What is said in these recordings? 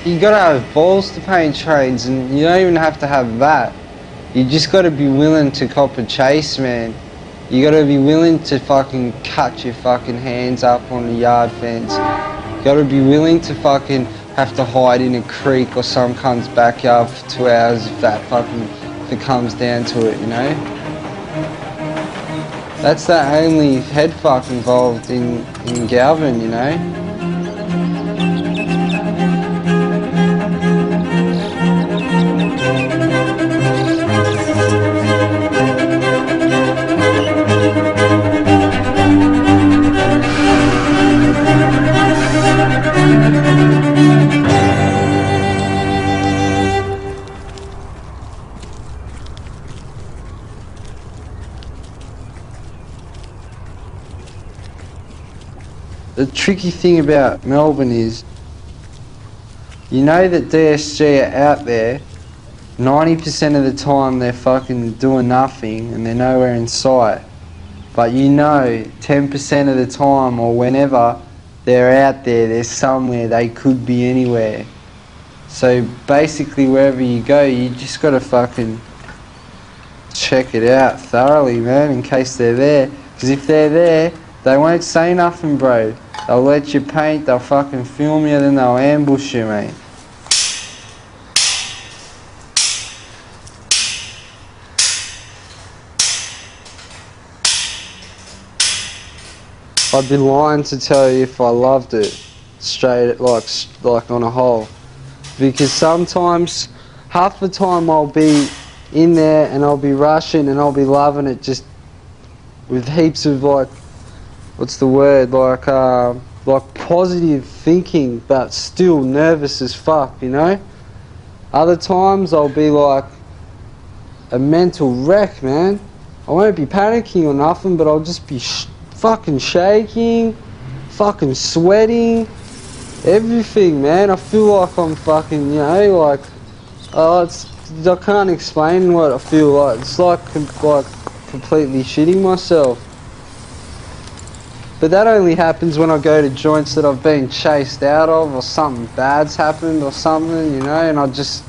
you gotta have balls to paint trains, and you don't even have to have that. You just gotta be willing to cop a chase, man. You gotta be willing to fucking cut your fucking hands up on the yard fence. You gotta be willing to fucking have to hide in a creek or some cunt's backyard for 2 hours if it comes down to it, you know? That's the only head fuck involved in Galvin, you know? The tricky thing about Melbourne is, you know that DSG are out there, 90% of the time they're fucking doing nothing and they're nowhere in sight. But you know 10% of the time or whenever they're out there, they're somewhere, they could be anywhere. So basically wherever you go, you just gotta fucking check it out thoroughly, man, in case they're there. Because if they're there, they won't say nothing, bro. They'll let you paint, they'll fucking film you, then they'll ambush you, mate. I'd be lying to tell you if I loved it, straight, like on a whole. Because sometimes, half the time I'll be in there and I'll be rushing and I'll be loving it just with heaps of like, what's the word, like positive thinking, but still nervous as fuck, you know? Other times I'll be like a mental wreck, man. I won't be panicking or nothing, but I'll just be fucking shaking, fucking sweating, everything, man. I feel like I'm fucking, you know, like, I can't explain what I feel like. It's like completely shitting myself. But that only happens when I go to joints that I've been chased out of, or something bad's happened or something, you know, and I just,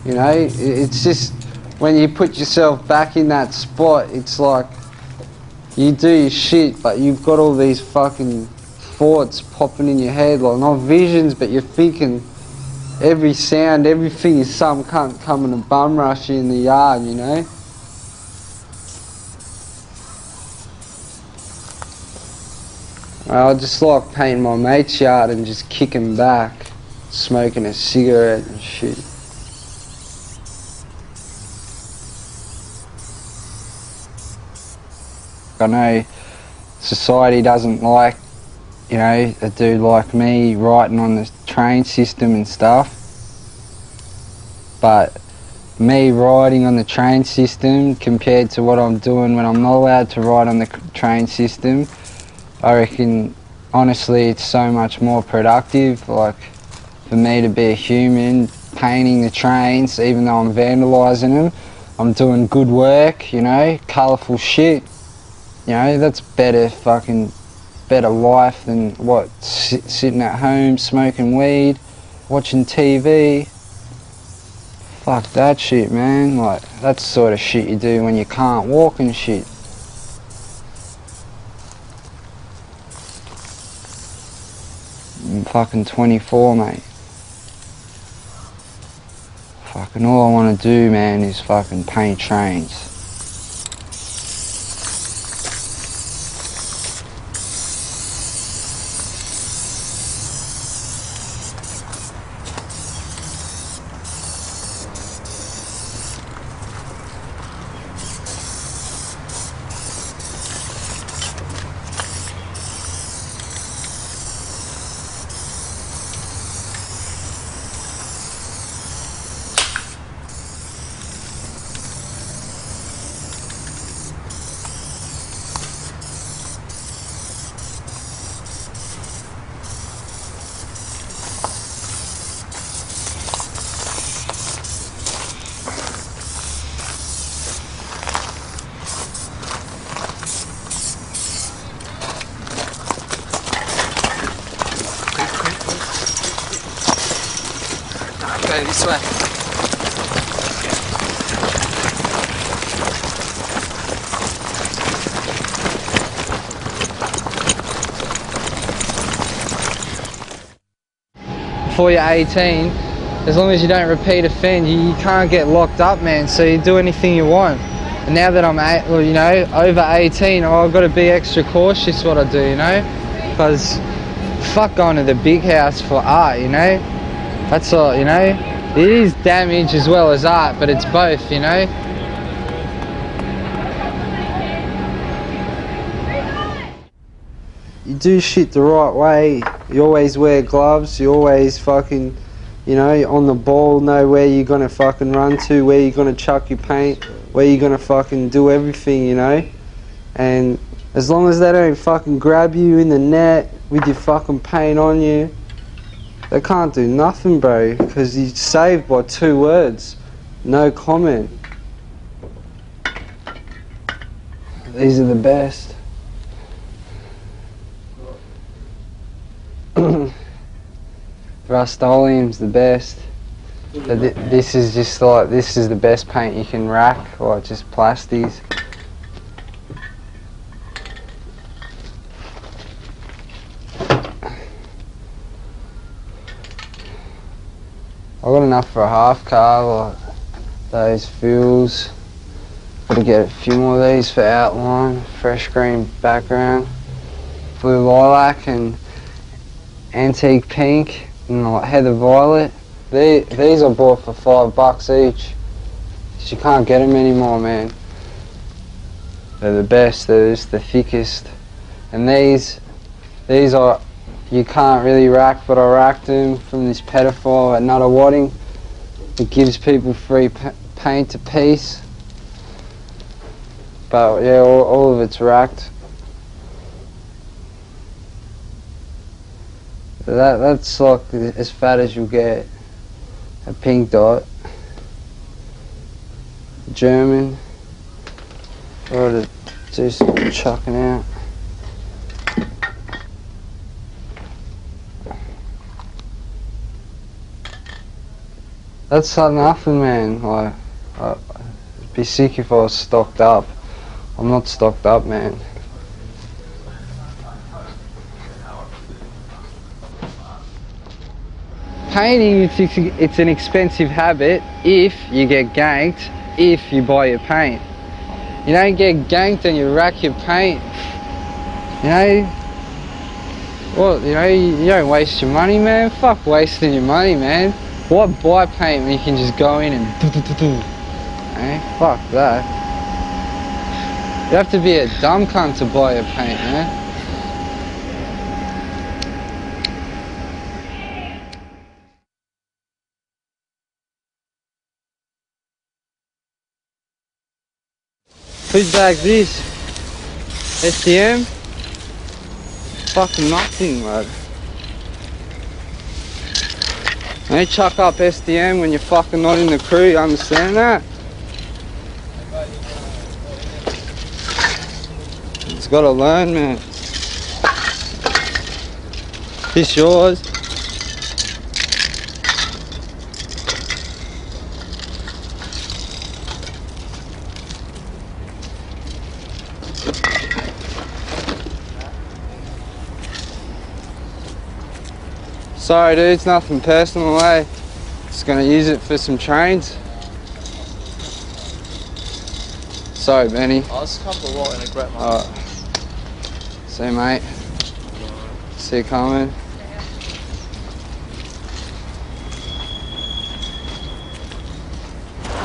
you know, it's just when you put yourself back in that spot, it's like you do your shit, but you've got all these fucking thoughts popping in your head, like not visions, but you're thinking every sound, everything is some cunt coming to bum rush you in the yard, you know. I just like painting my mate's yard and just kicking back, smoking a cigarette and shit. I know society doesn't like, you know, a dude like me writing on the train system and stuff, but me riding on the train system compared to what I'm doing when I'm not allowed to ride on the train system, I reckon, honestly, it's so much more productive. Like, for me to be a human, painting the trains, even though I'm vandalising them, I'm doing good work, you know, colourful shit. You know, that's better life than what, sitting at home, smoking weed, watching TV. Fuck that shit, man. Like, that's the sort of shit you do when you can't walk and shit. I'm fucking 24, mate. Fucking all I want to do, man, is fucking paint trains. Go this way. Before you're 18, as long as you don't repeat offend, you can't get locked up, man. So you do anything you want. And now that I'm, over 18, I've got to be extra cautious what I do, you know, because fuck going to the big house for art, you know. That's all, you know. It is damage as well as art, but it's both, you know. You do shit the right way. You always wear gloves. You always fucking, you know, on the ball, know where you're gonna fucking run to, where you're gonna chuck your paint, where you're gonna fucking do everything, you know. And as long as they don't fucking grab you in the net with your fucking paint on you, they can't do nothing, bro, because you're saved by 2 words. No comment. These are the best. Rust-Oleum's the best. But this is just like, this is the best paint you can rack, like just plasties. I got enough for a half car, like those fuels. Gotta get a few more of these for outline, fresh green background, blue lilac and antique pink and like heather violet. These I bought for $5 each. You can't get them anymore, man. They're the best, they're just the thickest. And these are, you can't really rack, but I racked them from this pedophile at Nutter Wadding. It gives people free paint a piece. But yeah, all of it's racked. That's like as fat as you'll get. A pink dot. German. Or to do some chucking out. That's nothing, man. Like, I'd be sick if I was stocked up. I'm not stocked up, man. Painting, it's an expensive habit if you get ganked, if you buy your paint. You don't get ganked and you rack your paint. You know, well, you know, you don't waste your money, man. Fuck wasting your money, man. Why buy paint when you can just go in and do? Eh? Fuck that. You have to be a dumb cunt to buy your paint, man. Whose bag's this? STM? Fucking nothing, bro. Don't chuck up STM when you're fucking not in the crew, you understand that? It's gotta learn, man. This yours? Sorry dude, it's nothing personal, eh? Just gonna use it for some trains. Sorry Benny. I'll just come for a walk in a great moment. Alright. See you mate. See you coming.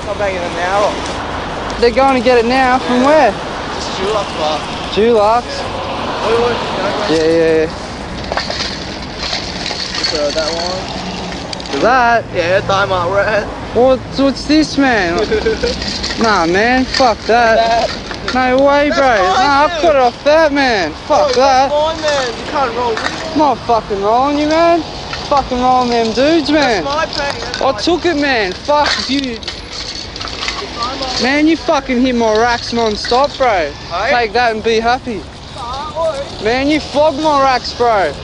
Come back in an hour. They're going to get it now, from where? Just Dulux bar. Dulux? Yeah. Yeah. So that one. That? Yeah, Diamond Red. What's this, man? Nah, man, fuck that. No way, bro. Nah, I've got it off that, man. Fuck that. Fine, man. You can't roll with it. I'm not fucking rolling you, man. Fucking rolling them dudes, man. That's my paint. I took it, man. Fuck you. Man, you fucking hit my racks non-stop, bro. Hey? Take that and be happy. Man, you flogged my racks, bro.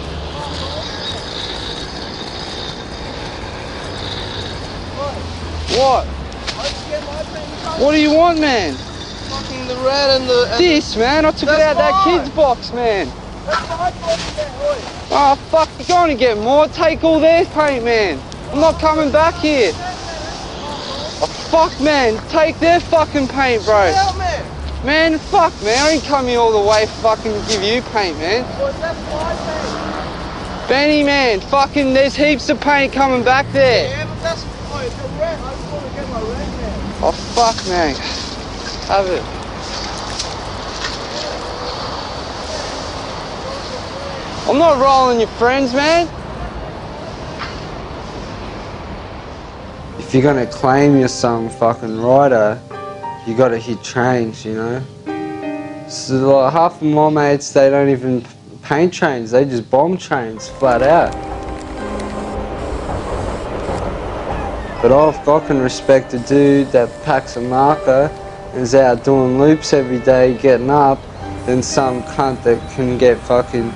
What? What do you want, man? Fucking the red and the... This, man. I took it out that kid's box, man. Oh, fuck. You're going to get more. Take all their paint, man. I'm not coming back here. Oh, fuck, man. Take their fucking paint, bro. Man, fuck, man. I ain't come here all the way fucking give you paint, man. Benny, man. Fucking, there's heaps of paint coming back there. Yeah, but that's... Oh, it's a red. I just want to get my red, man. Oh, fuck, man. Have it. I'm not rolling your friends, man. If you're gonna claim you're some fucking rider, you gotta hit trains, you know? So like half of my mates, they don't even paint trains, they just bomb trains, flat out. But I can respect a dude that packs a marker and is out doing loops every day, getting up, than some cunt that can get fucking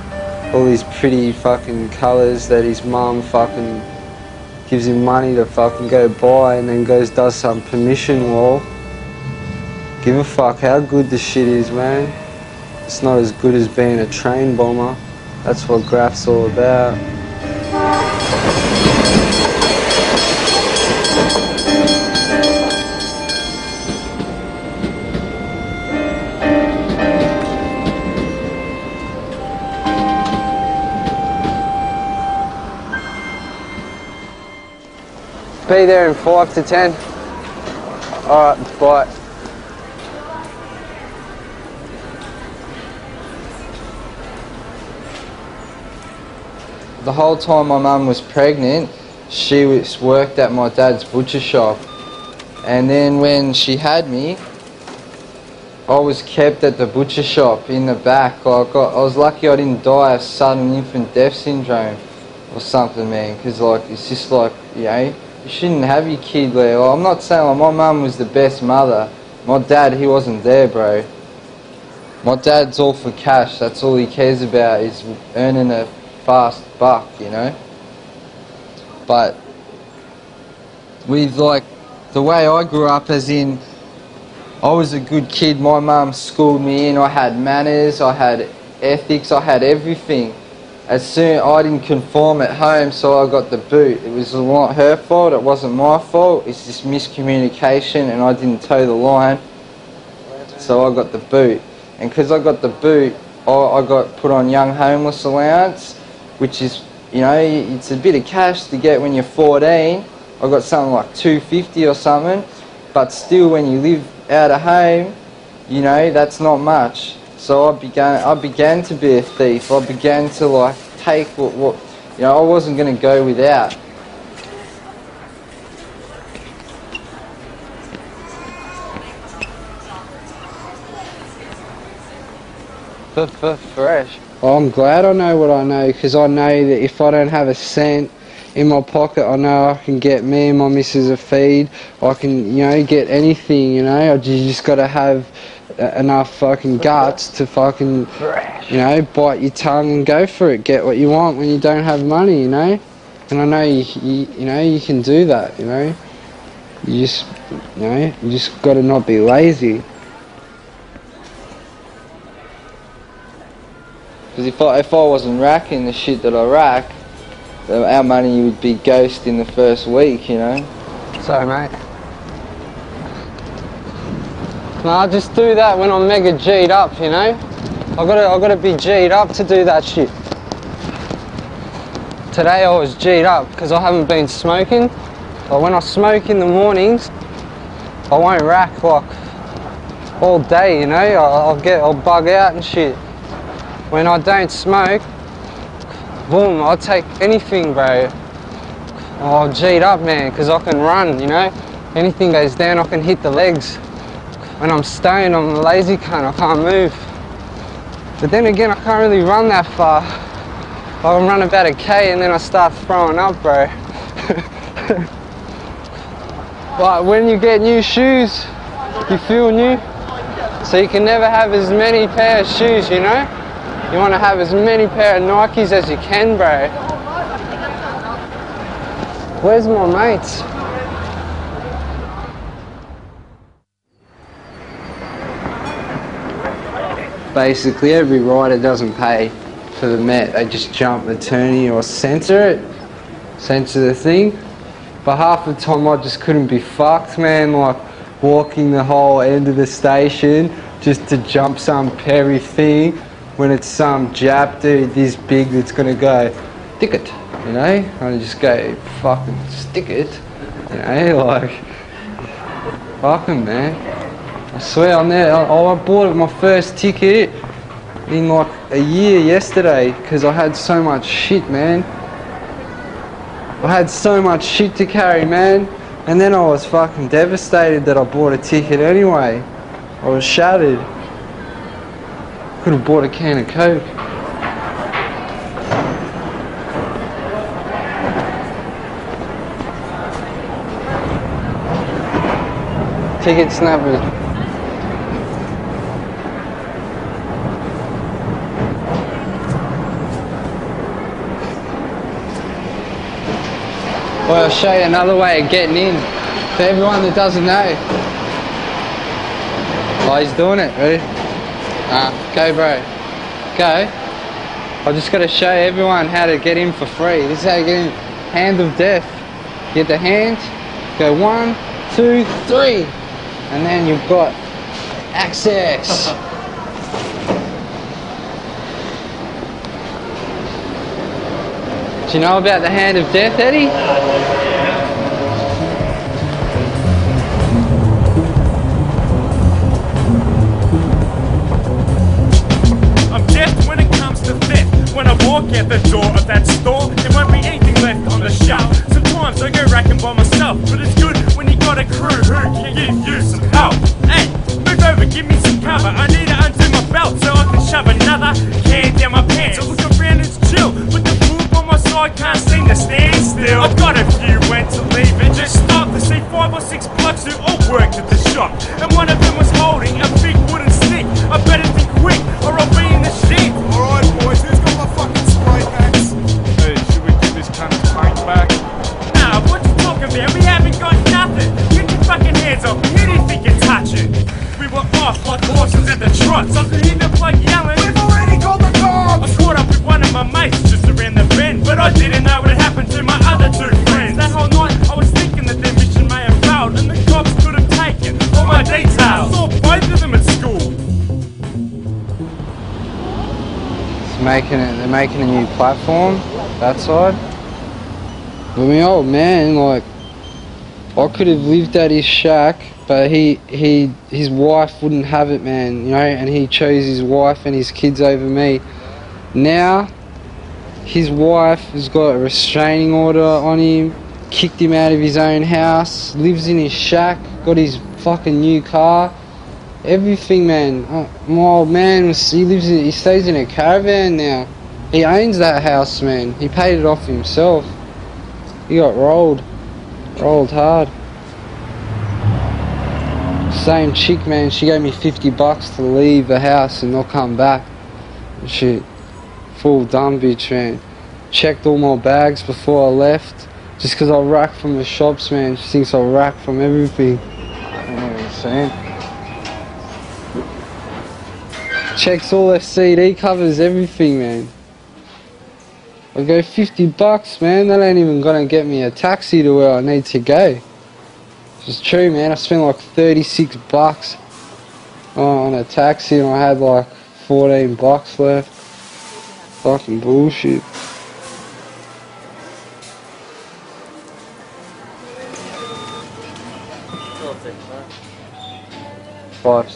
all these pretty fucking colours that his mum fucking gives him money to fucking go buy and then goes does some permission wall. Give a fuck how good the shit is, man. It's not as good as being a train bomber. That's what graph's all about. Be there in 5 to 10. Alright, bye. The whole time my mum was pregnant, she worked at my dad's butcher shop. And then when she had me, I was kept at the butcher shop in the back. I was lucky I didn't die of sudden infant death syndrome or something, man, because like, it's just like, you know, you shouldn't have your kid there. Well, I'm not saying like, my mum was the best mother. My dad, he wasn't there, bro. My dad's all for cash. That's all he cares about is earning a fast buck, you know. But with like the way I grew up, as in I was a good kid. My mum schooled me in. I had manners, I had ethics, I had everything. As soon I didn't conform at home, so I got the boot. It was not her fault, it wasn't my fault. It's just miscommunication and I didn't toe the line. So I got the boot. And because I got the boot, I got put on young homeless allowance, which is, you know, it's a bit of cash to get when you're 14. I got something like $250 or something. But still, when you live out of home, you know, that's not much. So I began to be a thief. I began to like take what you know, I wasn't going to go without. Fresh. I'm glad I know what I know, because I know that if I don't have a cent in my pocket, I know I can get me and my missus a feed. I can, you know, get anything, you know. You just got to have enough fucking guts to fucking, you know, bite your tongue and go for it. Get what you want when you don't have money, you know. And I know you know, you can do that, you know. You just got to not be lazy. Because if I wasn't racking the shit that I rack, our money would be ghost in the first week, you know. So, mate. No, I just do that when I'm mega G'd up, you know. I gotta be G'd up to do that shit. Today I was G'd up because I haven't been smoking. But when I smoke in the mornings, I won't rack like all day, you know. I'll bug out and shit. When I don't smoke, boom, I'll take anything, bro. Oh, G'd up, man, because I can run, you know. Anything goes down, I can hit the legs. When I'm stoned, I'm a lazy cunt, I can't move. But then again, I can't really run that far. I can run about a K and then I start throwing up, bro. But when you get new shoes, you feel new. So you can never have as many pair of shoes, you know? You want to have as many pair of Nikes as you can, bro. Where's my mates? basically every rider doesn't pay for the Met. They just jump the tourney or censor the thing. But half the time I just couldn't be fucked, man, like walking the whole end of the station just to jump some Perry thing when it's some Jap dude this big that's gonna go, stick it, you know? I just go, fucking stick it, you know, like, fucking man. I swear on that, I bought my first ticket in like a year yesterday because I had so much shit, man. I had so much shit to carry, man. And then I was fucking devastated that I bought a ticket anyway. I was shattered. Could have bought a can of Coke. Ticket snappers. Well, I'll show you another way of getting in for everyone that doesn't know. Oh, he's doing it, ready? Go bro, go. I just got to show everyone how to get in for free. This is how you get in. Hand of death. Get the hand, go 1, 2, 3, and then you've got access. Do you know about the hand of death, Eddie? I'm deaf when it comes to theft. When I walk out the door of that store, there won't be anything left on the shelf. Sometimes I go racking by myself, but it's good when you got a crew who can give you some help. Hey, move over, give me some cover. I need to undo my belt so I can shove another can down my pants. I look around, it's chill, but the poop on my side can't seem to stand still. I've got a few when to leave and just stop to see 5 or 6 blokes who all worked at the shop, and one of them was holding a big wooden stick. I better think quick or I'll be in the shit. Alright boys, who's got my fucking spray packs? Hey, should we give this cunt his paint back? Nah, what you talking about? We haven't got nothing. Get your fucking hands off me. Who do you think you're touching? We were off like horses at the trots. I could hear the bloke yelling, We've already called the cops! I caught up with one of my mates just around the bend, but I didn't know what had happened to my other 2 friends. That whole night I was thinking that their mission may have failed, and the cops could have taken all my details. I saw both of them at school. They're making a new platform, that side. But my old man, like, I could have lived at his shack, but his wife wouldn't have it, man, you know, and he chose his wife and his kids over me. Now, his wife has got a restraining order on him, kicked him out of his own house, lives in his shack, got his fucking new car, everything, man. My old man, he stays in a caravan now. He owns that house, man. He paid it off himself. He got rolled hard. Same chick, man, she gave me $50 to leave the house and not come back. Shit, full dumb bitch, man. Checked all my bags before I left, just because I rack from the shops, man. She thinks I rack from everything. I don't know what I'm saying. Checks all their CD covers, everything, man. I go $50, man. That ain't even gonna get me a taxi to where I need to go. It's true, man. I spent like $36 on a taxi, and I had like $14 left. Fucking bullshit.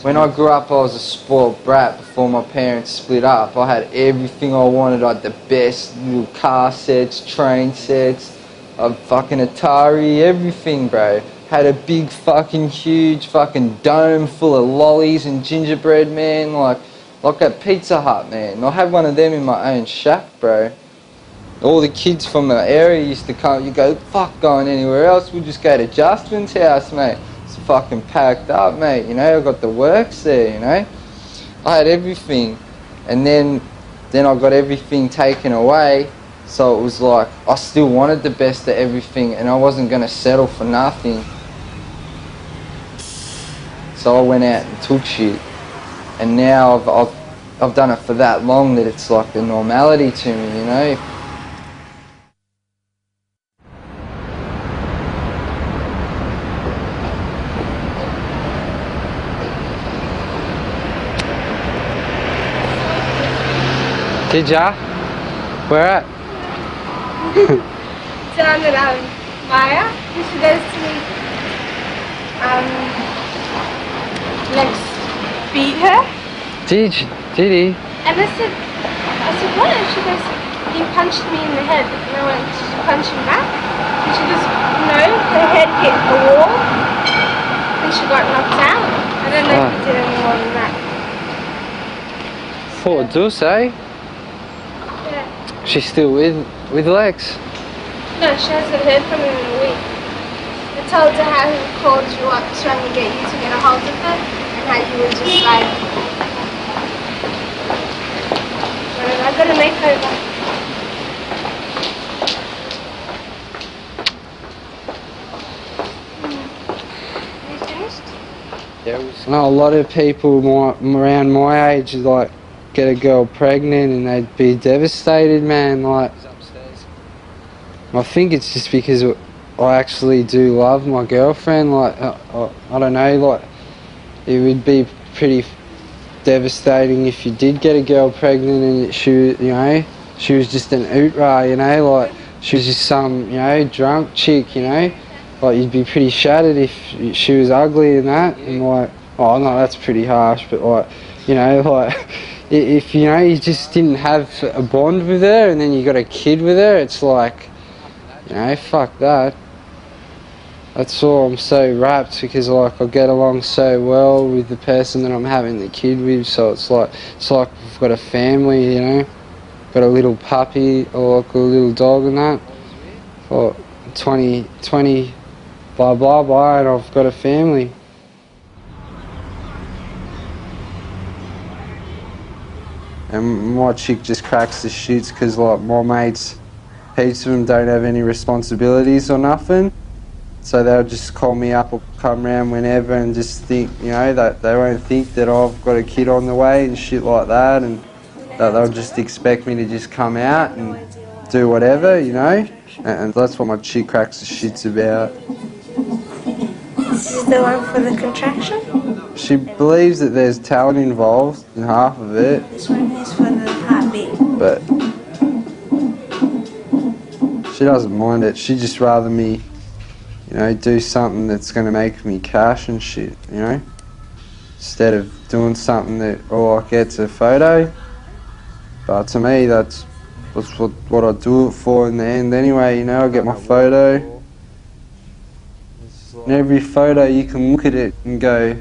When I grew up, I was a spoiled brat. Before my parents split up, I had everything I wanted. I had the best little car sets, train sets, a fucking Atari, everything, bro. Had a big fucking huge fucking dome full of lollies and gingerbread, man, like at Pizza Hut, man. I had one of them in my own shack, bro. All the kids from the area used to come. You go, fuck going anywhere else, we'll just go to Justin's house, mate. It's fucking packed up, mate, you know. I got the works there, you know. I had everything, and then I got everything taken away. So it was like I still wanted the best of everything, and I wasn't gonna settle for nothing. So I went out and took shit, and now I've done it for that long that it's like a normality to me, you know. Did ya? Where at? Down at Maya, and she goes to me, like, beat her. Did he? And I said, what? And she goes, he punched me in the head. And I went, did you punch him back? And she goes, no, her head hit the wall. And she got knocked out. I don't know if he did any more than that. Poor Jisoe. Yeah. She's still with Lex. No, she hasn't heard from him in a week. I told her how he called you up trying to get you to get a hold of her, and how you were just like, whatever, I got a makeover. You finished? Yeah. I know a lot of people around my age like get a girl pregnant and they'd be devastated, man. Like, I think it's just because I actually do love my girlfriend. Like, I don't know, like, it would be pretty devastating if you did get a girl pregnant and she was just an outra, you know, like, she was just some, you know, drunk chick, you know. Like, you'd be pretty shattered if she was ugly and that, and like, oh no, that's pretty harsh, but like, you know, like, if, you know, you just didn't have a bond with her and then you got a kid with her, it's like, you know, fuck that. That's all. I'm so wrapped because like I get along so well with the person that I'm having the kid with, so it's like we've got a family, you know, got a little puppy or like a little dog and that. For 20 blah blah blah, and I've got a family. And my chick just cracks the shits because like my mates, heaps of them don't have any responsibilities or nothing. So they'll just call me up or come round whenever and just think, you know, that they won't think that I've got a kid on the way and shit like that, and that they'll just expect me to just come out and do whatever, you know. And that's what my chick cracks the shits about. This is the one for the contraction? She believes that there's talent involved in half of it. This one is for the heartbeat. But she doesn't mind it. She'd just rather me, you know, do something that's going to make me cash and shit, you know, instead of doing something that all I get's a photo. But to me, that's what I do it for in the end anyway, you know. I get my photo. And every photo you can look at it and go,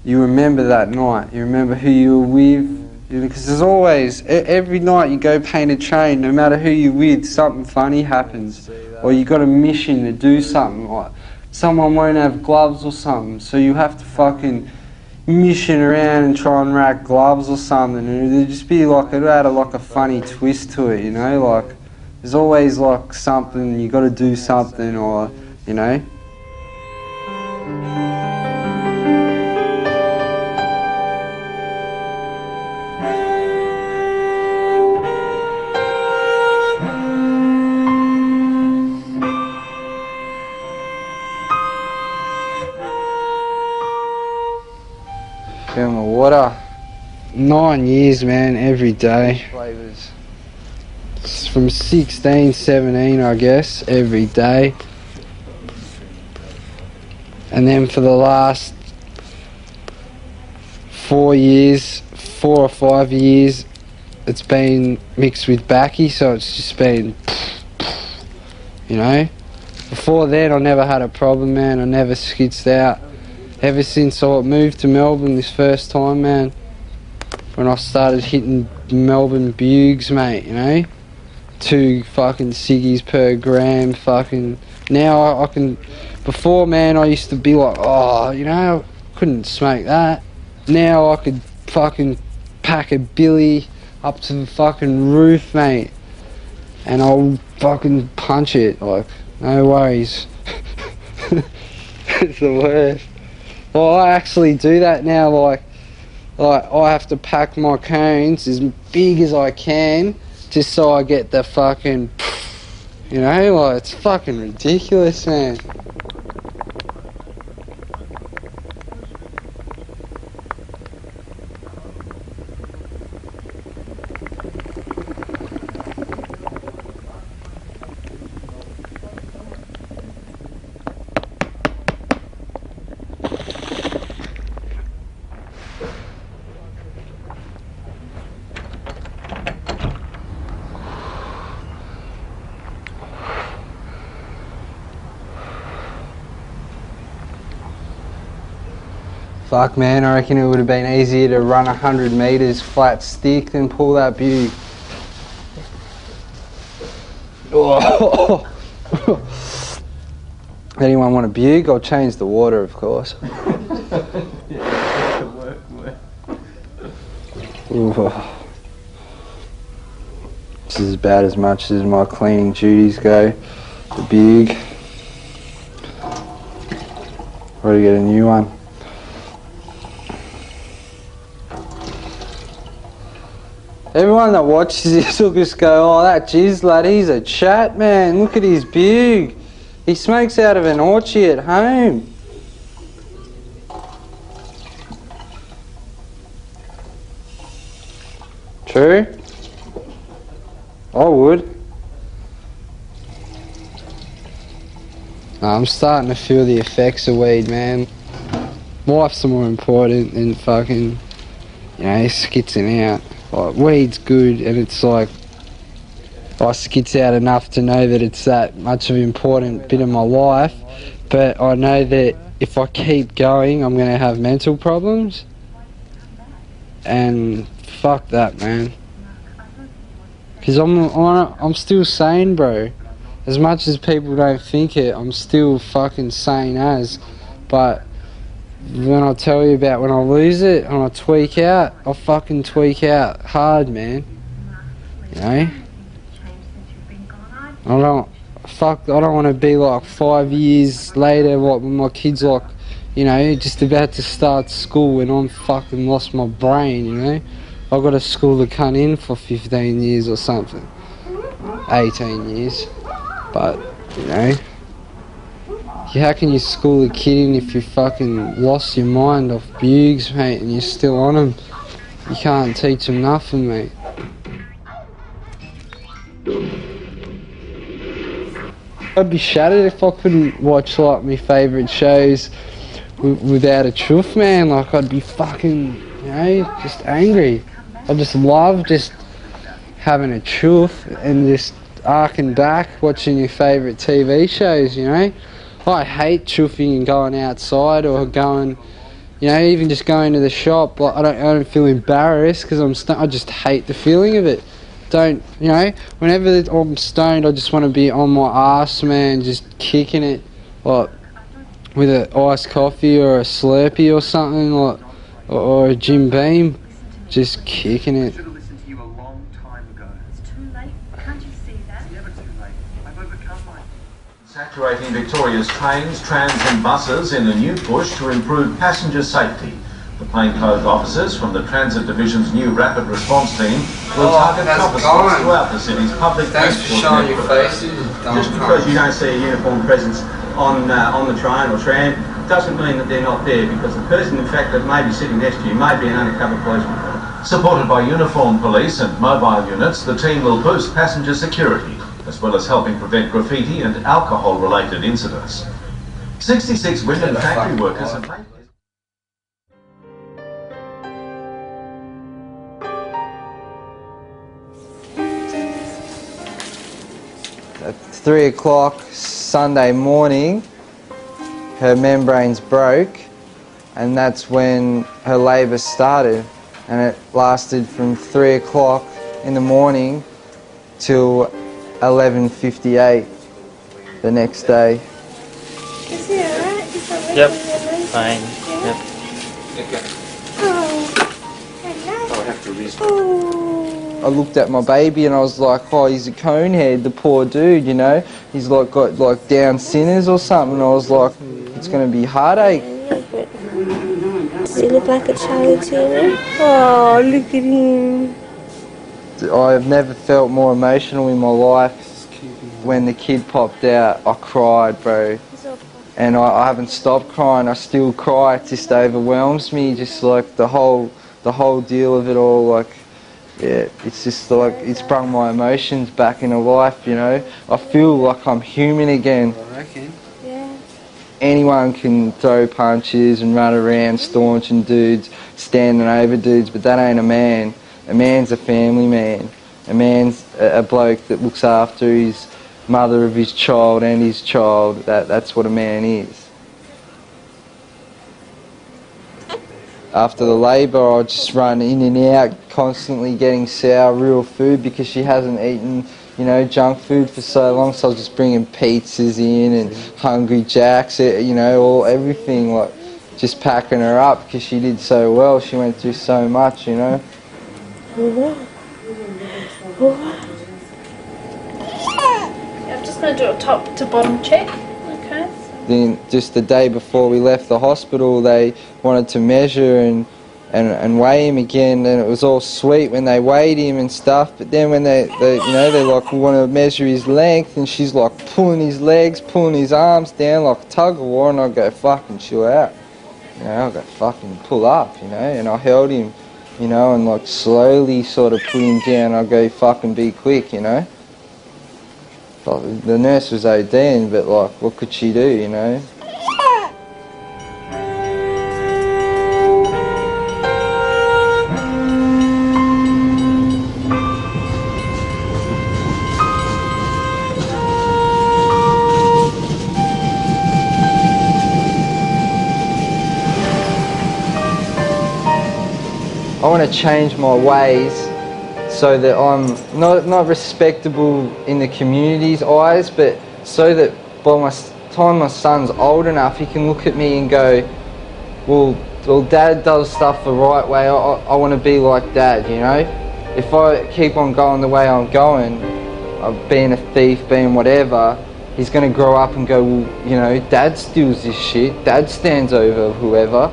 you remember that night, you remember who you were with, because there's always, every night you go paint a chain, no matter who you're with, something funny happens, or you got a mission to do something, like someone won't have gloves or something, so you have to fucking mission around and try and rack gloves or something, and it'd just be like, it'd add like a funny twist to it, you know, like, there's always like something, you got to do something, or, you know. Fill my water. 9 years, man, every day. It's from 16, 17, I guess, every day. And then for the last 4 or 5 years, it's been mixed with backy, so it's just been, you know. Before then, I never had a problem, man. I never skitzed out. Ever since I moved to Melbourne this first time, man, when I started hitting Melbourne bugs, mate, you know, 2 fucking ciggies per gram, fucking, now I can, before, man, I used to be like, oh, you know, I couldn't smoke that. Now I could fucking pack a billy up to the fucking roof, mate, and I'll fucking punch it, like, no worries. It's the worst. Well, I actually do that now, like like I have to pack my cones as big as I can just so I get the fucking, you know, like it's fucking ridiculous, man. Fuck man, I reckon it would have been easier to run 100 metres flat stick than pull that butte. Oh. Anyone want a bug? I'll change the water, of course. This is about as much as my cleaning duties go. The bug. Gotta get a new one. Everyone that watches this will just go, oh, that Jiz lad, he's a chat, man. Look at his bug. He smokes out of an orchard at home. True? I would. I'm starting to feel the effects of weed, man. Life's more important than fucking, you know, skitzing out. Like, weed's good, and it's like I skits out enough to know that it's that much of an important bit of my life, but I know that if I keep going I'm going to have mental problems, and fuck that, man. Because I'm still sane, bro. As much as people don't think it, I'm still fucking sane as, but when I tell you about when I lose it and I tweak out, I fucking tweak out hard, man. You know? I don't want to be like 5 years later, what, when my kid's like, you know, just about to start school and I'm fucking lost my brain, you know? I've got to school the cunt in for 15 years or something. 18 years. But, you know, how can you school a kid in if you fucking lost your mind off bugs, mate, and you're still on them? You can't teach them nothing, mate. I'd be shattered if I couldn't watch like my favourite shows without a truth, man. Like, I'd be fucking, you know, just angry. I just love just having a truth and just arcing back watching your favourite TV shows, you know. I hate chuffing and going outside or going, you know, even just going to the shop. Like, I don't feel embarrassed because I just hate the feeling of it. Don't, you know, whenever I'm stoned, I just want to be on my ass, man, just kicking it, like with an iced coffee or a Slurpee or something, like, or a Jim Beam, just kicking it. Saturating Victoria's trains, trams and buses in a new push to improve passenger safety. The plainclothes officers from the Transit Division's new rapid response team will target cover spots throughout the city's public transport network. Just because you don't see a uniformed presence on the train or tram doesn't mean that they're not there, because the person in fact that may be sitting next to you may be an undercover policeman. Supported by uniformed police and mobile units, the team will boost passenger security, as well as helping prevent graffiti and alcohol-related incidents. 66 women factory workers have made... At 3 o'clock Sunday morning, her membranes broke, and that's when her labour started, and it lasted from 3 o'clock in the morning till 11:58 the next day. Is he alright? Yep, fine. Yep. I looked at my baby and I was like, oh, he's a conehead, the poor dude, you know. He's like got like Down syndrome or something. I was like, it's going to be heartache. Does he look like a child to you? Oh, look at him. I've never felt more emotional in my life. When the kid popped out, I cried, bro. And I haven't stopped crying. I still cry. It just overwhelms me. Just like the whole deal of it all. Like, yeah, it's just like it's brought my emotions back into life. You know, I feel like I'm human again. I reckon. Yeah. Anyone can throw punches and run around staunching dudes, standing over dudes, but that ain't a man. A man's a family man. A man's a bloke that looks after his mother of his child and his child. That's what a man is. After the labour, I just run in and out, constantly getting sour real food because she hasn't eaten, you know, junk food for so long. So I was just bringing pizzas in and Hungry Jacks, you know, everything, like just packing her up because she did so well. She went through so much, you know. I'm just going to do a top to bottom check. Okay. Then just the day before we left the hospital, they wanted to measure and weigh him again, and it was all sweet when they weighed him and stuff. But then when they you know, they're like, we want to measure his length, and she's like pulling his legs, pulling his arms down like a tug of war, and I go, fucking chill out. You know, I go, fucking pull up, you know, and I held him, you know, and like slowly sort of put him down. I go, fucking be quick, you know. Like, the nurse was ODing, but like, what could she do, you know? I want to change my ways so that I'm not respectable in the community's eyes, but so that by my time my son's old enough, he can look at me and go, well Dad does stuff the right way, I want to be like Dad, you know? If I keep on going the way I'm going, being a thief, being whatever, he's going to grow up and go, well, you know, Dad steals this shit, Dad stands over whoever.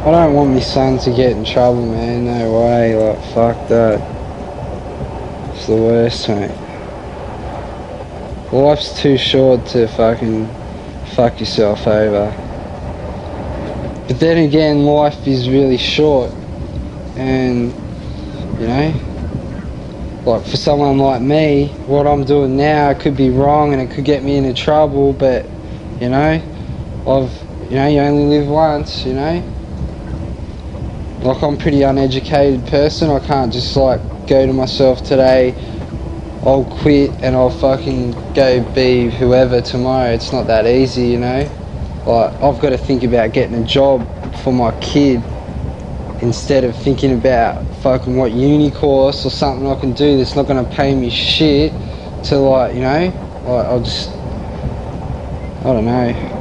I don't want my son to get in trouble, man. No way. Like, fuck that. It's the worst, mate. Life's too short to fucking fuck yourself over. But then again, life is really short. And, you know, like for someone like me, what I'm doing now could be wrong and it could get me into trouble, but, you know, you only live once, you know? Like, I'm a pretty uneducated person. I can't just like go to myself today, I'll quit and I'll fucking go be whoever tomorrow. It's not that easy, you know. Like, I've got to think about getting a job for my kid instead of thinking about fucking what uni course or something I can do that's not going to pay me shit to, like, you know, like I don't know.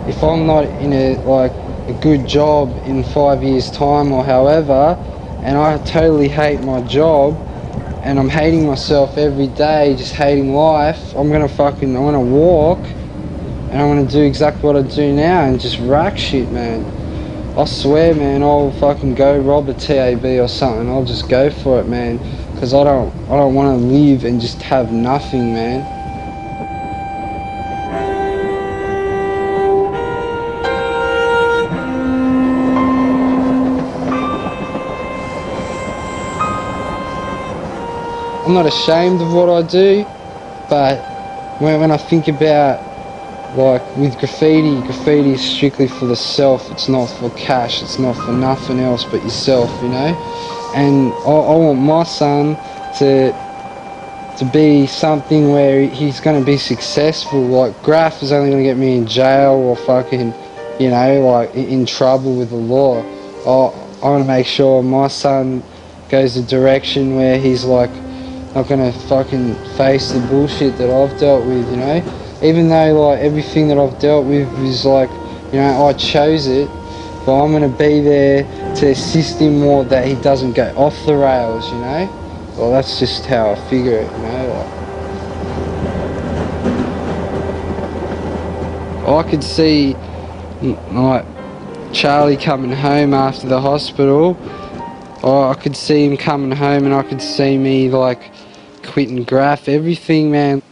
If I'm not in a good job in 5 years' time or however, and I totally hate my job, and I'm hating myself every day, just hating life, I'm gonna walk, and I'm gonna do exactly what I do now and just rack shit, man. I swear, man, I'll fucking go rob a TAB or something. I'll just go for it, man, because I don't want to live and just have nothing, man. I'm not ashamed of what I do, but when I think about, like, with graffiti is strictly for the self. It's not for cash, it's not for nothing else but yourself, you know? And I want my son to be something where he's going to be successful. Like, Graff is only going to get me in jail or fucking, you know, like, in trouble with the law. I want to make sure my son goes a direction where he's, like, not gonna fucking face the bullshit that I've dealt with, you know? Even though, like, everything that I've dealt with is, like, you know, I chose it, but I'm going to be there to assist him more, that he doesn't go off the rails, you know. Well, that's just how I figure it, you know. Like, I could see, like, Charlie coming home after the hospital, or I could see him coming home and I could see me, like, quitting Graff, everything, man.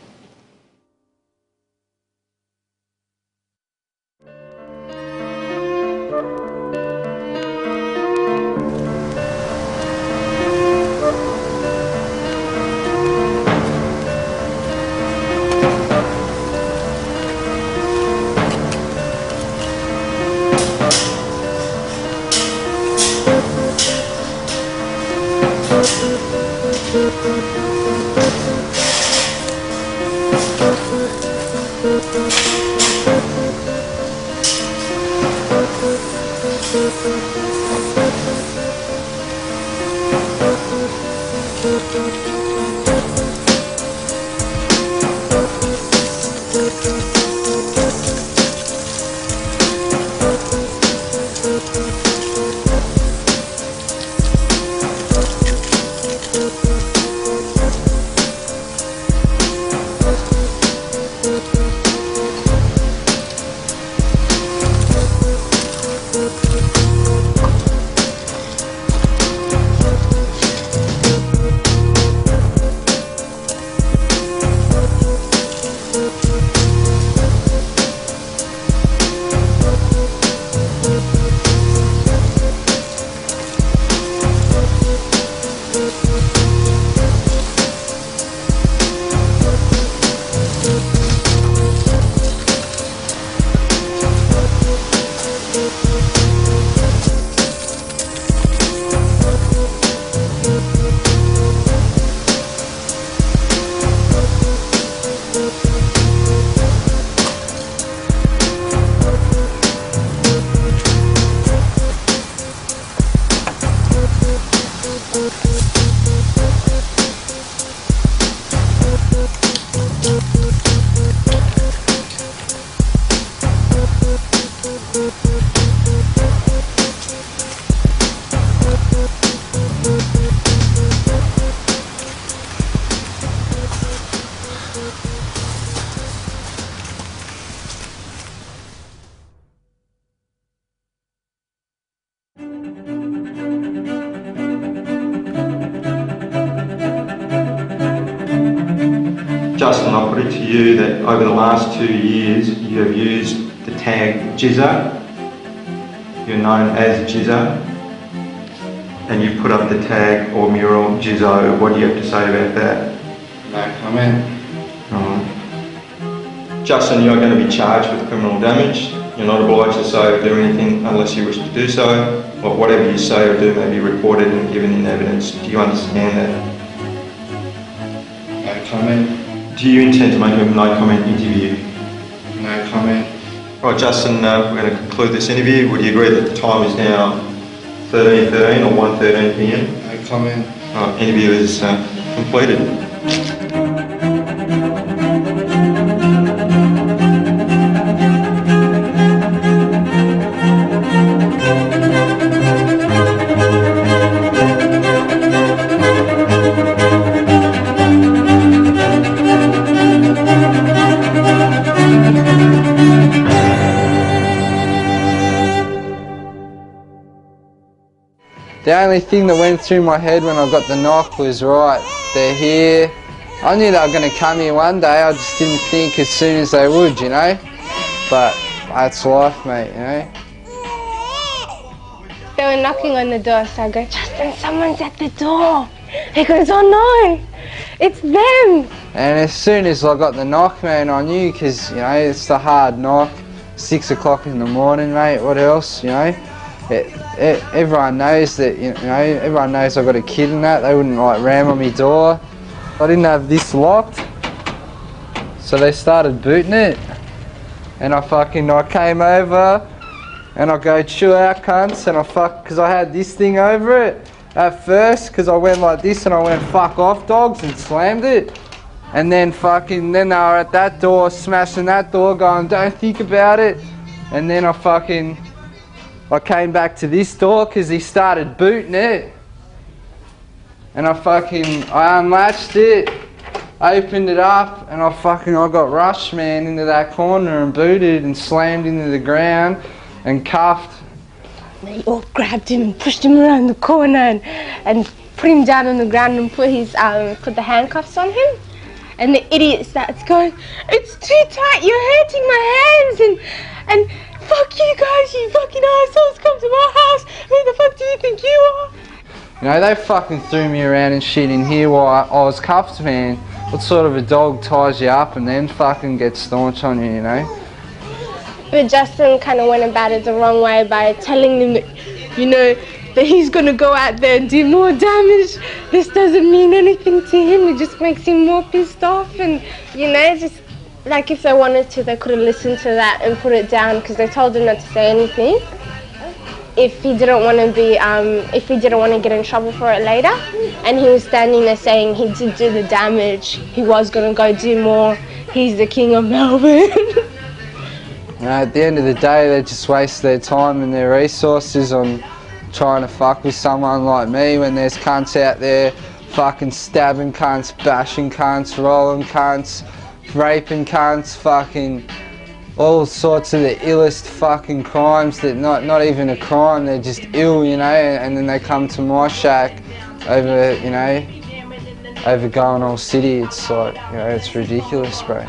Justin, I put it to you that over the last 2 years you have used the tag Jisoe. You're known as Jisoe, and you put up the tag or mural Jisoe. What do you have to say about that? No comment. Justin, you're going to be charged with criminal damage. You're not obliged to say or do anything unless you wish to do so, but whatever you say or do may be recorded and given in evidence. Do you understand that? No comment. Do you intend to make a no comment interview? No comment. Right, Justin, we're going to conclude this interview. Would you agree that the time is now 13:13 or 1:13 p.m? No comment. Right, interview is completed. The only thing that went through my head when I got the knock was, right, they're here. I knew they were going to come here one day, I just didn't think as soon as they would, you know. But that's life, mate, you know. They were knocking on the door, so I go, Justin, someone's at the door. He goes, oh no, it's them. And as soon as I got the knock, man, I knew, because, you know, it's the hard knock, 6 o'clock in the morning, mate, what else, you know. Everyone knows that, you know, everyone knows I've got a kid and that. They wouldn't like ram on my door. I didn't have this locked, so they started booting it. And I came over and I go, chill out cunts, and because I had this thing over it at first, because I went like this and I went fuck off dogs and slammed it. And then then they were at that door, smashing that door, going don't think about it. And then I I came back to this door because he started booting it. And I unlatched it, opened it up, and I got rushed, man, into that corner and booted and slammed into the ground and cuffed. They all grabbed him and pushed him around the corner and put him down on the ground and put the handcuffs on him. And the idiot starts going, "It's too tight, you're hurting my hands, and fuck you guys, you fucking assholes, come to my house, who the fuck do you think you are?" You know, they fucking threw me around and shit in here while I was cuffed, man. What sort of a dog ties you up and then fucking gets staunch on you, you know? But Justin kind of went about it the wrong way by telling them that, you know, that he's going to go out there and do more damage. This doesn't mean anything to him. It just makes him more pissed off. And, you know, just like if they wanted to, they could have listened to that and put it down because they told him not to say anything. If he didn't want to be, if he didn't want to get in trouble for it later, and he was standing there saying he did do the damage, he was going to go do more. He's the king of Melbourne. You know, at the end of the day, they just waste their time and their resources on trying to fuck with someone like me when there's cunts out there fucking stabbing cunts, bashing cunts, rolling cunts, raping cunts, fucking all sorts of the illest fucking crimes that not even a crime, they're just ill, you know, and then they come to my shack over, you know, over going all city. It's like, you know, it's ridiculous, bro.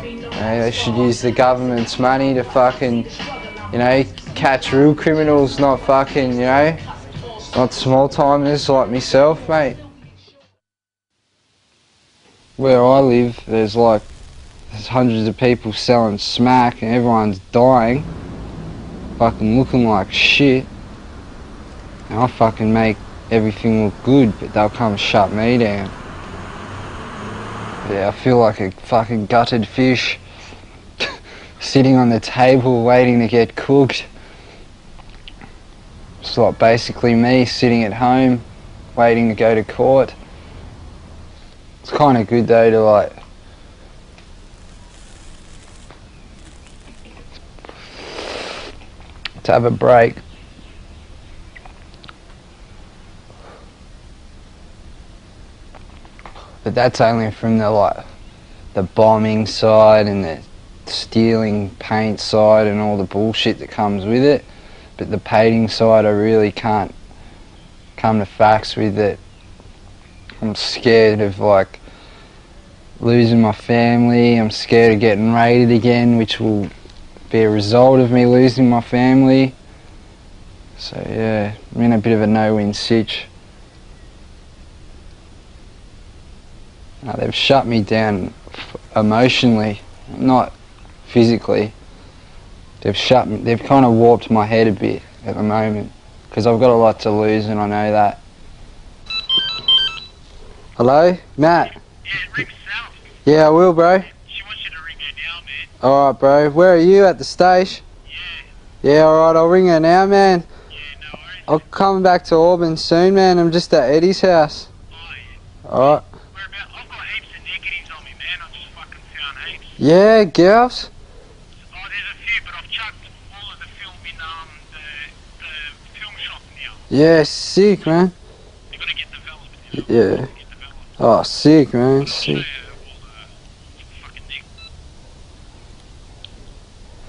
You know, they should use the government's money to fucking, you know, catch real criminals, not fucking, you know, not small timers like myself, mate. Where I live, there's hundreds of people selling smack and everyone's dying, fucking looking like shit. And I fucking make everything look good, but they'll come shut me down. Yeah, I feel like a fucking gutted fish sitting on the table waiting to get cooked. It's like basically me sitting at home waiting to go to court. It's kind of good though to have a break. But that's only from the bombing side and the stealing paint side and all the bullshit that comes with it. But the painting side I really can't come to facts with it. I'm scared of losing my family. I'm scared of getting raided again, which will be a result of me losing my family. So yeah, I'm in a bit of a no-win sitch. They've shut me down emotionally, not physically. They've kind of warped my head a bit at the moment because I've got a lot to lose and I know that. Hello, Matt? Yeah, ring Sal. Yeah, I will, bro. She wants you to ring her now, man. Alright, bro. Where are you, at the station? Yeah. Yeah, alright, I'll ring her now, man. Yeah, no worries. I'll come back to Auburn soon, man. I'm just at Eddie's house. Oh, yeah. Alright. Whereabouts? I've got heaps of negatives on me, man. I just fucking found heaps. Yeah, girls? Oh, there's a few, but I've chucked all of the film in the film shop now. Yeah, sick, man. You're gonna get developed, you know? Yeah. Oh, sick, man. Sick.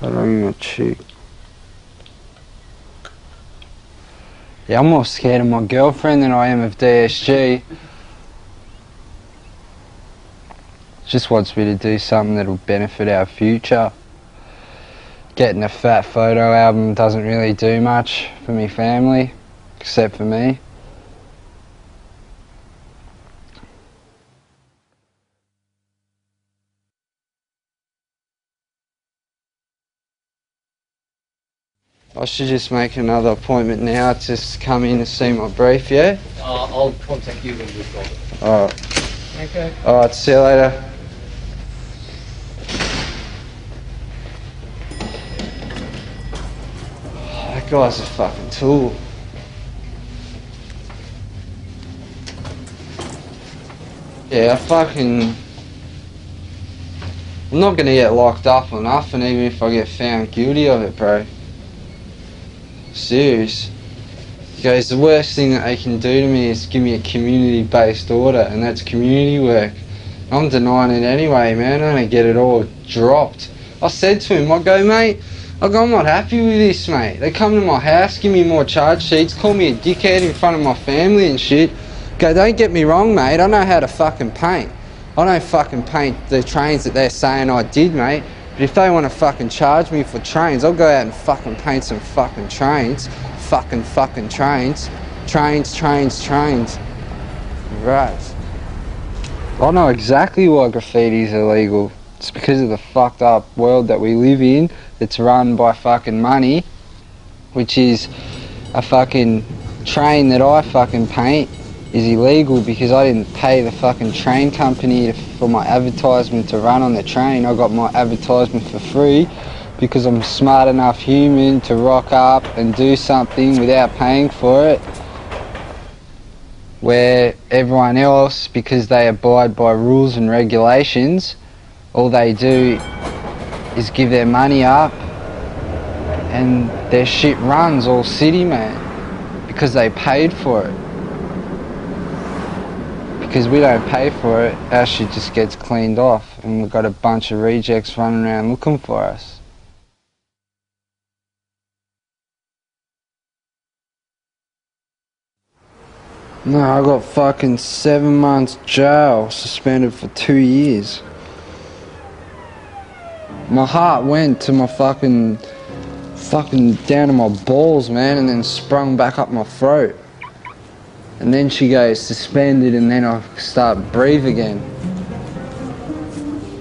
I don't even cheek. Yeah, I'm more scared of my girlfriend than I am of DSG. She just wants me to do something that'll benefit our future. Getting a fat photo album doesn't really do much for me family, except for me. I should just make another appointment now to come in and see my brief, yeah? I'll contact you when we've got it. Alright. Okay. Alright, see you later. That guy's a fucking tool. Yeah, I'm not gonna get locked up or nothing even if I get found guilty of it, bro. Serious. He goes, the worst thing that they can do to me is give me a community-based order, and that's community work. I'm denying it anyway, man. I'm gonna get it all dropped. I said to him, I go, mate, I'm not happy with this, mate. They come to my house, give me more charge sheets, call me a dickhead in front of my family and shit. Go, don't get me wrong, mate. I know how to fucking paint. I don't fucking paint the trains that they're saying I did, mate. But if they want to fucking charge me for trains, I'll go out and fucking paint some fucking trains. Fucking trains. Trains. Right. I know exactly why graffiti is illegal. It's because of the fucked up world that we live in that's run by fucking money, which is a fucking train that I fucking paint is illegal because I didn't pay the fucking train company for my advertisement to run on the train. I got my advertisement for free because I'm a smart enough human to rock up and do something without paying for it. Where everyone else, because they abide by rules and regulations, all they do is give their money up and their shit runs all city, man, because they paid for it. Because we don't pay for it, our shit just gets cleaned off and we've got a bunch of rejects running around looking for us. No, I got fucking 7 months jail, suspended for 2 years. My heart went to my fucking down to my balls, man, and then sprung back up my throat. And then she goes suspended and then I start breathe again.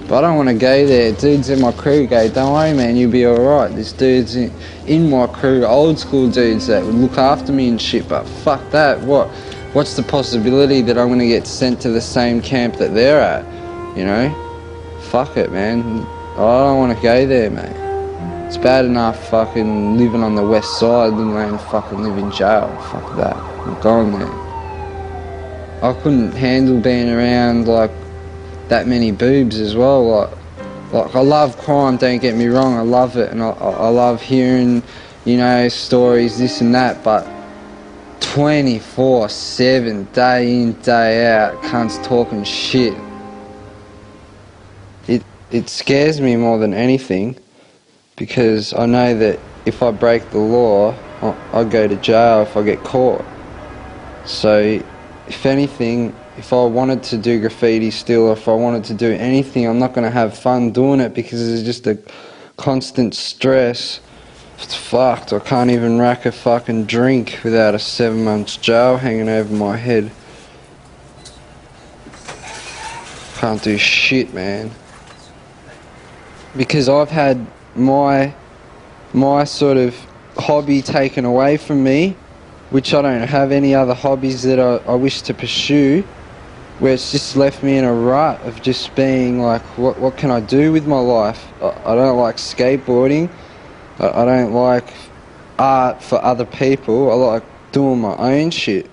But I don't want to go there. Dudes in my crew go, don't worry, man, you'll be alright. There's dudes in my crew, old school dudes that would look after me and shit, but fuck that. What's the possibility that I'm going to get sent to the same camp that they're at, you know? Fuck it, man. I don't want to go there, mate. It's bad enough fucking living on the west side, let alone fucking live in jail. Fuck that. I'm going there. I couldn't handle being around like that many boobs as well. Like I love crime, don't get me wrong, I love it, and I love hearing, you know, stories, this and that, but 24/7, day in, day out, cunts talking shit. It scares me more than anything, because I know that if I break the law, I go to jail if I get caught. So, if anything, if I wanted to do graffiti still, or if I wanted to do anything, I'm not going to have fun doing it because it's just a constant stress. It's fucked. I can't even rack a fucking drink without a 7 months jail hanging over my head. Can't do shit, man. Because I've had my sort of hobby taken away from me, which I don't have any other hobbies that I wish to pursue, where it's just left me in a rut of just being like, what can I do with my life? I don't like skateboarding. I don't like art for other people. I like doing my own shit.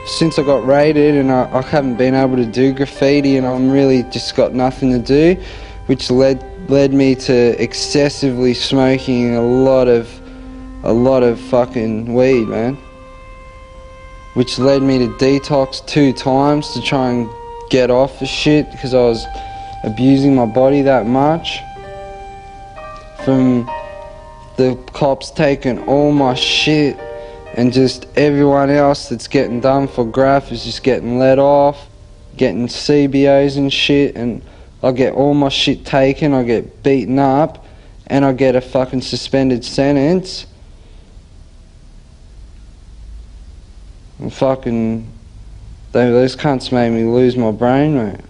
Since I got raided and I haven't been able to do graffiti and I'm really just got nothing to do, which led me to excessively smoking a lot of fucking weed, man. Which led me to detox 2 times to try and get off the shit because I was abusing my body that much. From the cops taking all my shit and just everyone else that's getting done for graff is just getting let off, getting CBOs and shit, and I get all my shit taken, I get beaten up, and I get a fucking suspended sentence. And fucking, those cunts made me lose my brain, mate.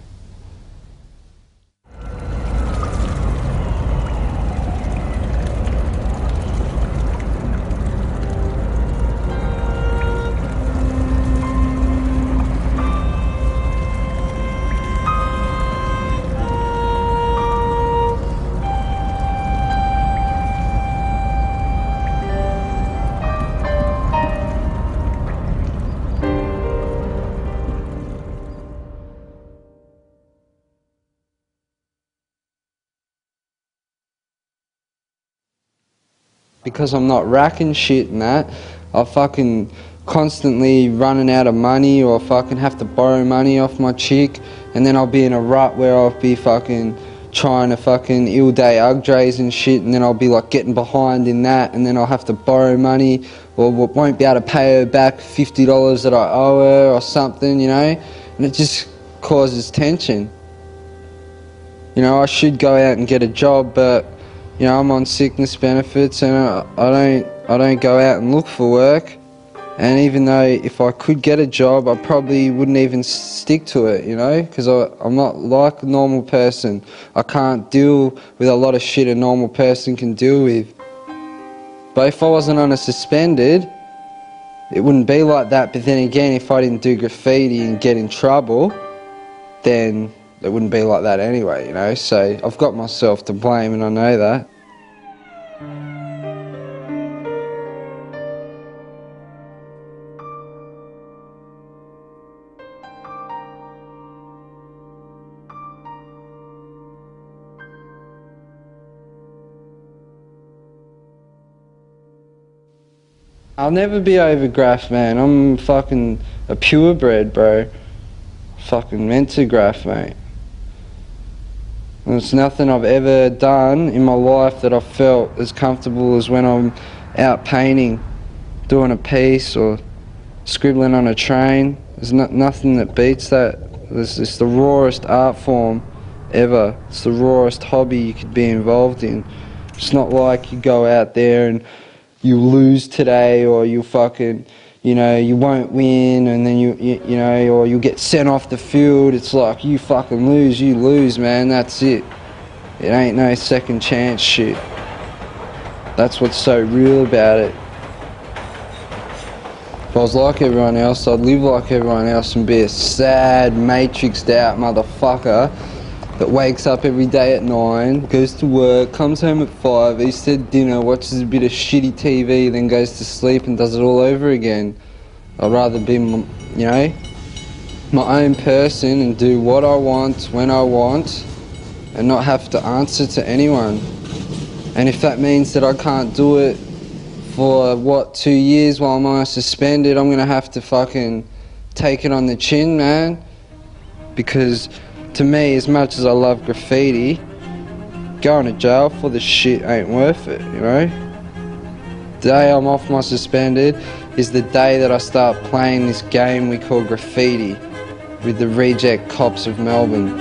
because I'm not racking shit and that, I fucking constantly running out of money, or fucking have to borrow money off my chick, and then I'll be in a rut where I'll be fucking trying to fucking ill day UGDRs and shit, and then I'll be like getting behind in that, and then I'll have to borrow money, or won't be able to pay her back $50 that I owe her or something, you know, and it just causes tension. You know, I should go out and get a job, but you know, I'm on sickness benefits, and I don't go out and look for work. And even though if I could get a job, I probably wouldn't even stick to it, you know, because I'm not like a normal person. I can't deal with a lot of shit a normal person can deal with. But if I wasn't on a suspended, it wouldn't be like that. But then again, if I didn't do graffiti and get in trouble, then it wouldn't be like that anyway, you know. So I've got myself to blame, and I know that. I'll never be over graff, man. I'm fucking a purebred, bro. Fucking meant to graff, mate. There's nothing I've ever done in my life that I've felt as comfortable as when I'm out painting, doing a piece or scribbling on a train. There's nothing that beats that. It's the rawest art form ever. It's the rawest hobby you could be involved in. It's not like you go out there and you lose today, or you fucking, you know, you won't win, and then you know, or you'll get sent off the field. It's like, you fucking lose, you lose, man, that's it. It ain't no second chance shit. That's what's so real about it. If I was like everyone else, I'd live like everyone else and be a sad, matrixed out motherfucker that wakes up every day at 9, goes to work, comes home at 5, eats their dinner, watches a bit of shitty TV, then goes to sleep and does it all over again. I'd rather be, you know, my own person and do what I want, when I want, and not have to answer to anyone. And if that means that I can't do it for, what, 2 years while I'm on suspended, I'm gonna have to fucking take it on the chin, man. Because to me, as much as I love graffiti, going to jail for this shit ain't worth it, you know? The day I'm off my suspended is the day that I start playing this game we call graffiti with the reject cops of Melbourne.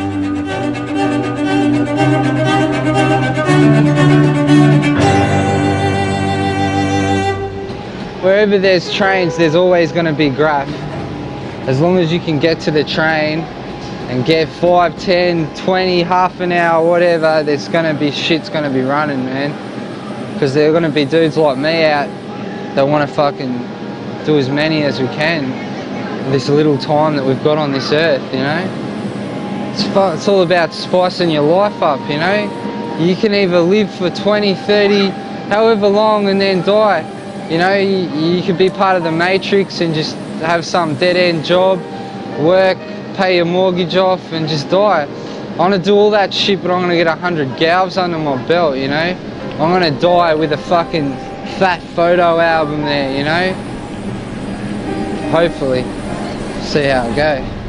Wherever there's trains, there's always going to be graff. As long as you can get to the train and get 5, 10, 20, half an hour, whatever, there's gonna be shit's gonna be running, man. Because there are gonna be dudes like me out that wanna fucking do as many as we can this little time that we've got on this earth, you know? It's all about spicing your life up, you know? You can either live for 20, 30, however long, and then die. You know, you could be part of the matrix and just have some dead-end job, work, pay your mortgage off and just die. I want to do all that shit, but I'm going to get 100 galves under my belt, you know? I'm going to die with a fucking fat photo album there, you know? Hopefully. See how it goes.